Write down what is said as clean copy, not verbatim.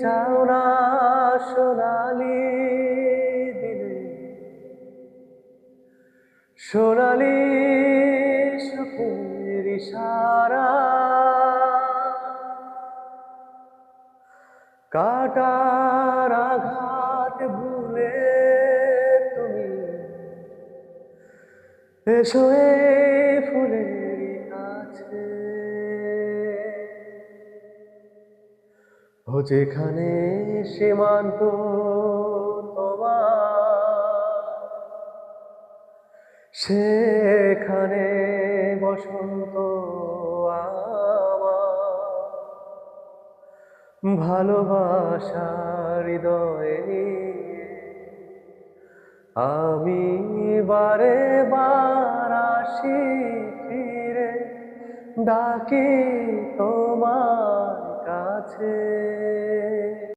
চাও না সোনালি দিনে সোনালি সুখের ইশারা কাটার আঘাত ভুলে তুমি এসো এই ফুলের কাছে ও যেখানে সীমান্ত তোমার সেখানে বসন্ত আমার ভালোবাসার হৃদয়ে নিয়ে আমি বারে বার আসি ফিরে ডাকি তোমার কাছে।